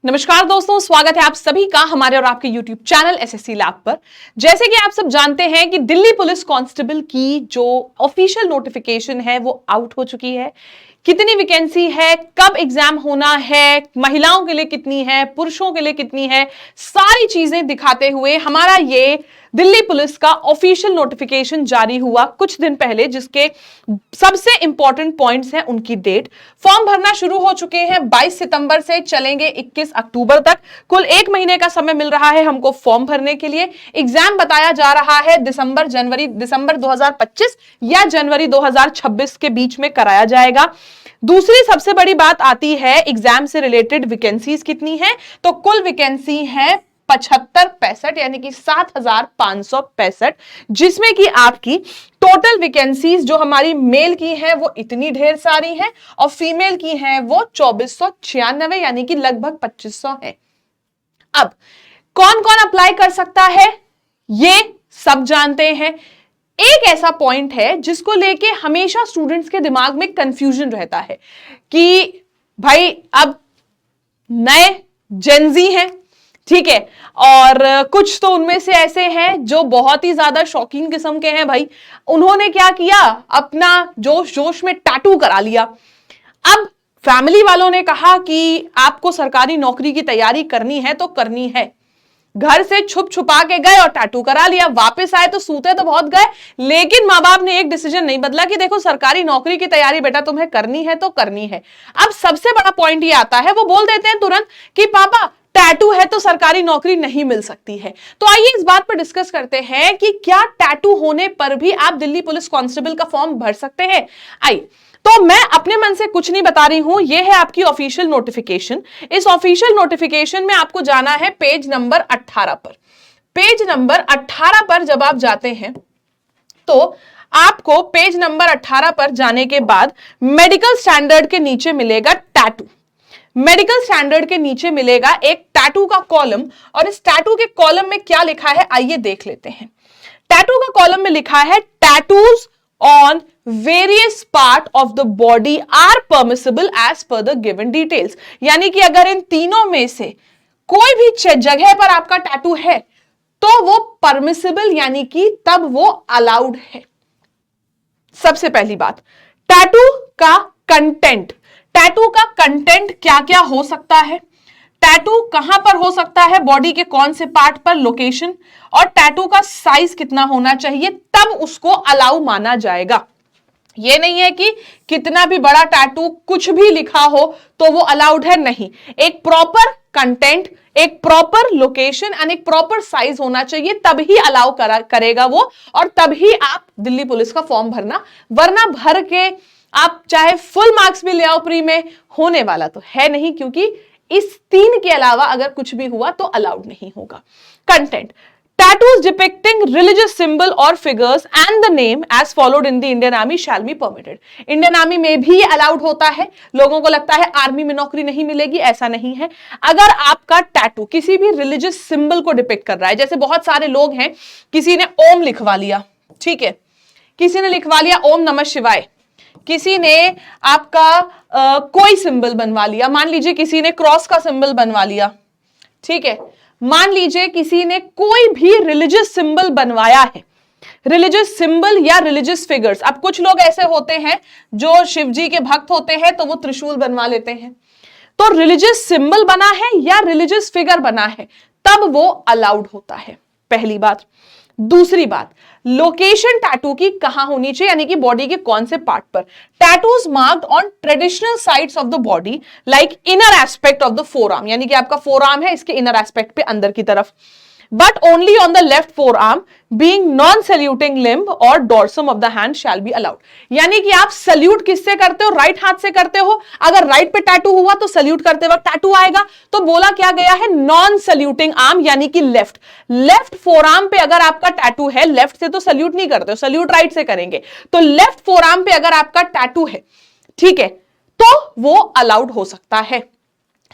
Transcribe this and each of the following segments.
नमस्कार दोस्तों, स्वागत है आप सभी का हमारे और आपके YouTube चैनल एसएससी लैब पर। जैसे कि आप सब जानते हैं कि दिल्ली पुलिस कांस्टेबल की जो ऑफिशियल नोटिफिकेशन है वो आउट हो चुकी है। कितनी वैकेंसी है, कब एग्जाम होना है, महिलाओं के लिए कितनी है, पुरुषों के लिए कितनी है, सारी चीजें दिखाते हुए हमारा ये दिल्ली पुलिस का ऑफिशियल नोटिफिकेशन जारी हुआ कुछ दिन पहले, जिसके सबसे इंपॉर्टेंट पॉइंट्स हैं उनकी डेट। फॉर्म भरना शुरू हो चुके हैं, 22 सितंबर से चलेंगे 21 अक्टूबर तक। कुल 1 महीने का समय मिल रहा है हमको फॉर्म भरने के लिए। एग्जाम बताया जा रहा है दिसंबर 2025 या जनवरी 2026 के बीच में कराया जाएगा। दूसरी सबसे बड़ी बात आती है एग्जाम से रिलेटेड वैकेंसीज कितनी है, तो कुल वैकेंसी है 75 यानी कि 7565, जिसमें कि आपकी टोटल वैकेंसीज जो हमारी मेल की है वो इतनी ढेर सारी है और फीमेल की है वो 2496 यानी कि लगभग 2500 है। अब कौन कौन अप्लाई कर सकता है ये सब जानते हैं। एक ऐसा पॉइंट है जिसको लेके हमेशा स्टूडेंट्स के दिमाग में कंफ्यूजन रहता है कि भाई अब नए जेनजी हैं, ठीक है, और कुछ तो उनमें से ऐसे हैं जो बहुत ही ज्यादा शॉकिंग किस्म के हैं। भाई उन्होंने क्या किया, अपना जोश जोश में टैटू करा लिया। अब फैमिली वालों ने कहा कि आपको सरकारी नौकरी की तैयारी करनी है तो करनी है। घर से छुप छुपा के गए और टैटू करा लिया, वापस आए तो सूते तो बहुत गए, लेकिन माँ बाप ने एक डिसीजन नहीं बदला कि देखो सरकारी नौकरी की तैयारी बेटा तुम्हें करनी है तो करनी है। अब सबसे बड़ा पॉइंट ये आता है, वो बोल देते हैं तुरंत कि पापा टैटू है तो सरकारी नौकरी नहीं मिल सकती है। तो आइए इस बात पर डिस्कस करते हैं कि क्या टैटू होने पर भी आप दिल्ली पुलिस कांस्टेबल का फॉर्म भर सकते हैं। आइए, तो मैं अपने मन से कुछ नहीं बता रही हूं, यह है आपकी ऑफिशियल नोटिफिकेशन। इस ऑफिशियल नोटिफिकेशन में आपको जाना है पेज नंबर 18 पर। पेज नंबर 18 पर जब आप जाते हैं तो आपको पेज नंबर 18 पर जाने के बाद मेडिकल स्टैंडर्ड के नीचे मिलेगा टैटू। मेडिकल स्टैंडर्ड के नीचे मिलेगा एक टैटू का कॉलम, और इस टैटू के कॉलम में क्या लिखा है आइए देख लेते हैं। टैटू का कॉलम में लिखा है tattoos on various part of the body are permissible as per the given details. यानी कि अगर इन तीनों में से कोई भी जगह पर आपका टैटू है तो वो परमिसिबल यानी कि तब वो अलाउड है। सबसे पहली बात, टैटू का कंटेंट। टैटू का कंटेंट क्या क्या हो सकता है, टैटू कहां पर हो सकता है, बॉडी के कौन से पार्ट पर, लोकेशन, और टैटू का साइज कितना होना चाहिए, तब उसको अलाउ माना जाएगा। ये नहीं है कि कितना भी बड़ा टैटू कुछ भी लिखा हो तो वो अलाउड है, नहीं। एक प्रॉपर कंटेंट, एक प्रॉपर लोकेशन एंड एक प्रॉपर साइज होना चाहिए, तभी अलाउ करेगा वो, और तभी आप दिल्ली पुलिस का फॉर्म भरना। वरना भर के आप चाहे फुल मार्क्स भी ले आओ प्री में, होने वाला तो है नहीं, क्योंकि इस 3 के अलावा अगर कुछ भी हुआ तो अलाउड नहीं होगा। Content, tattoos depicting religious symbol or figures and the name as followed in the Indian Army shall be permitted। Indian army में भी ये अलाउड होता है। लोगों को लगता है आर्मी में नौकरी नहीं मिलेगी, ऐसा नहीं है। अगर आपका टैटू किसी भी रिलीजियस सिंबल को डिपिक्ट कर रहा है, जैसे बहुत सारे लोग हैं, किसी ने ओम लिखवा लिया, ठीक है, किसी ने लिखवा लिया ओम नमः शिवाय, किसी ने आपका कोई सिंबल बनवा लिया, मान लीजिए किसी ने क्रॉस का सिंबल बनवा लिया, ठीक है, मान लीजिए किसी ने कोई भी रिलीजियस सिंबल बनवाया है, रिलीजियस सिंबल या रिलीजियस फिगर्स। अब कुछ लोग ऐसे होते हैं जो शिव जी के भक्त होते हैं तो वो त्रिशूल बनवा लेते हैं, तो रिलीजियस सिंबल बना है या रिलीजियस फिगर बना है तब वो अलाउड होता है, पहली बात। दूसरी बात, लोकेशन टैटू की कहां होनी चाहिए, यानी कि बॉडी के कौन से पार्ट पर। Tattoos marked on traditional sides of the body like inner aspect of the forearm, यानी कि आपका फोरआर्म है, इसके इनर एस्पेक्ट पे अंदर की तरफ, but only on the left forearm being non saluting limb और dorsum of the hand shall be allowed. यानी कि आप सल्यूट किससे करते हो, राइट हाथ से करते हो। अगर राइट पे टैटू हुआ तो सल्यूट करते वक्त टैटू आएगा, तो बोला क्या गया है, नॉन सल्यूटिंग आर्म, यानी कि लेफ्ट फोरआर्म पे अगर आपका टैटू है, लेफ्ट से तो सल्यूट नहीं करते हो, सल्यूट राइट से करेंगे, तो लेफ्ट फोरआर्म पे अगर आपका टैटू है, ठीक है, तो वो अलाउड हो सकता है।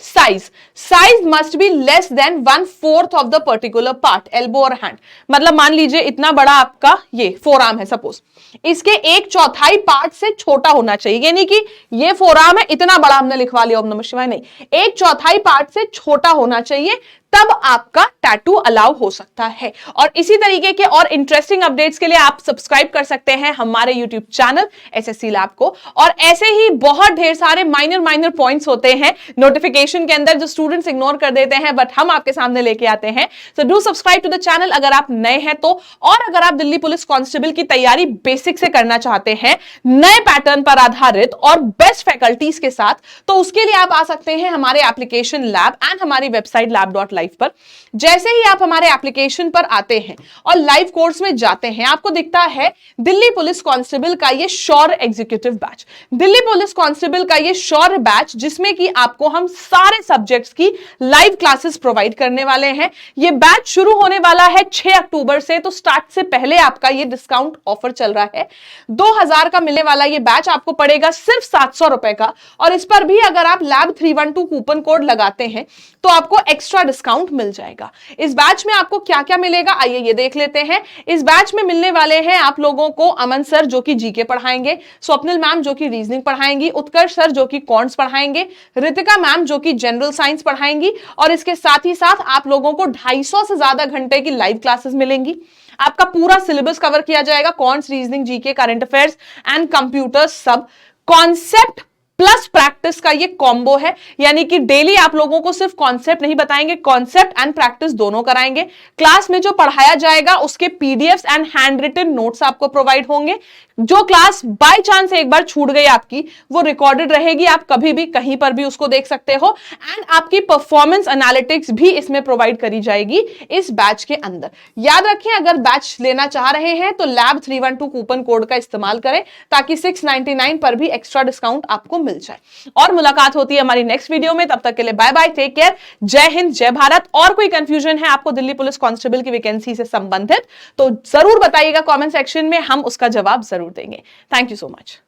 Size must be less than 1/4 of the particular part, elbow और हैंड। मतलब मान लीजिए इतना बड़ा आपका ये फोर आर्म है सपोज, इसके 1/4 पार्ट से छोटा होना चाहिए, यानी कि ये फोर आर्म है इतना बड़ा हमने लिखवा लिया ओम नमः शिवाय, नहीं, 1/4 पार्ट से छोटा होना चाहिए, तब आपका टैटू अलाउ हो सकता है। और इसी तरीके के और इंटरेस्टिंग अपडेट्स के लिए आप सब्सक्राइब कर सकते हैं हमारे यूट्यूब चैनल एसएससी लैब को। और ऐसे ही बहुत ढेर सारे माइनर पॉइंट्स होते हैं नोटिफिकेशन के अंदर जो स्टूडेंट्स इग्नोर कर देते हैं, बट हम आपके सामने लेके आते हैं। So do subscribe to the channel अगर आप नए हैं तो। और अगर आप दिल्ली पुलिस कांस्टेबल की तैयारी बेसिक से करना चाहते हैं, नए पैटर्न पर आधारित और बेस्ट फैकल्टीज के साथ, तो उसके लिए आप आ सकते हैं हमारे एप्लीकेशन लैब एंड हमारी वेबसाइट lab.live पर। जैसे ही आप हमारे एप्लीकेशन पर आते हैं और लाइव कोर्स में जाते हैं, आपको दिखता है दिल्ली पुलिस कांस्टेबल का ये Shaurya executive batch, Delhi police constable का ये शौर्य बैच, जिसमें कि आपको हम सारे सब्जेक्ट्स की लाइव क्लासेस प्रोवाइड करने वाले हैं। ये बैच शुरू होने वाला है 6 अक्टूबर से, तो स्टार्ट से पहले आपका ये डिस्काउंट ऑफर चल रहा है। 2000 का मिलने वाला ये बैच आपको पड़ेगा सिर्फ 700 रुपए का। और इस पर भी अगर आप लैब 312 कूपन कोड लगाते हैं तो आपको एक्स्ट्रा डिस्काउंट मिल जाएगा। इस बैच में आपको क्या क्या मिलेगा, आइए ये देख लेते हैं। इस बैच में मिलने वाले हैं आप लोगों को अमन सर जो कि जीके पढ़ाएंगे, स्वप्निल मैम जो कि रीजनिंग पढ़ाएंगी, उत्कर्ष सर जो कि कॉन्ट्स पढ़ाएंगे, रितिका मैम जो कि जनरल साइंस पढ़ाएंगी। और इसके साथ ही साथ आप लोगों को 250 से ज्यादा घंटे की लाइव क्लासेस मिलेंगी। आपका पूरा सिलेबस कवर किया जाएगा, counts, reasoning, GK, current affairs and computer, सब कॉन्सेप्ट प्लस प्रैक्टिस का ये कॉम्बो है। यानी कि डेली आप लोगों को सिर्फ कॉन्सेप्ट नहीं बताएंगे, कॉन्सेप्ट एंड प्रैक्टिस दोनों कराएंगे। क्लास में जो पढ़ाया जाएगा उसके PDFs and handwritten notes आपको प्रोवाइड होंगे। जो क्लास बाय चांस एक बार छूट गई आपकी, वो रिकॉर्डेड रहेगी, आप कभी भी कहीं पर भी उसको देख सकते हो। एंड आपकी परफॉर्मेंस एनालिटिक्स भी इसमें प्रोवाइड करी जाएगी इस बैच के अंदर। याद रखें, अगर बैच लेना चाह रहे हैं तो लैब 312 कूपन कोड का इस्तेमाल करें, ताकि 699 पर भी एक्स्ट्रा डिस्काउंट आपको मिल जाए। और मुलाकात होती है हमारी नेक्स्ट वीडियो में, तब तक के लिए बाय बाय, टेक केयर, जय हिंद, जय भारत। और कोई कंफ्यूजन है आपको दिल्ली पुलिस कांस्टेबल की वैकेंसी से संबंधित तो जरूर बताइएगा कमेंट सेक्शन में, हम उसका जवाब जरूर देंगे। Thank you so much.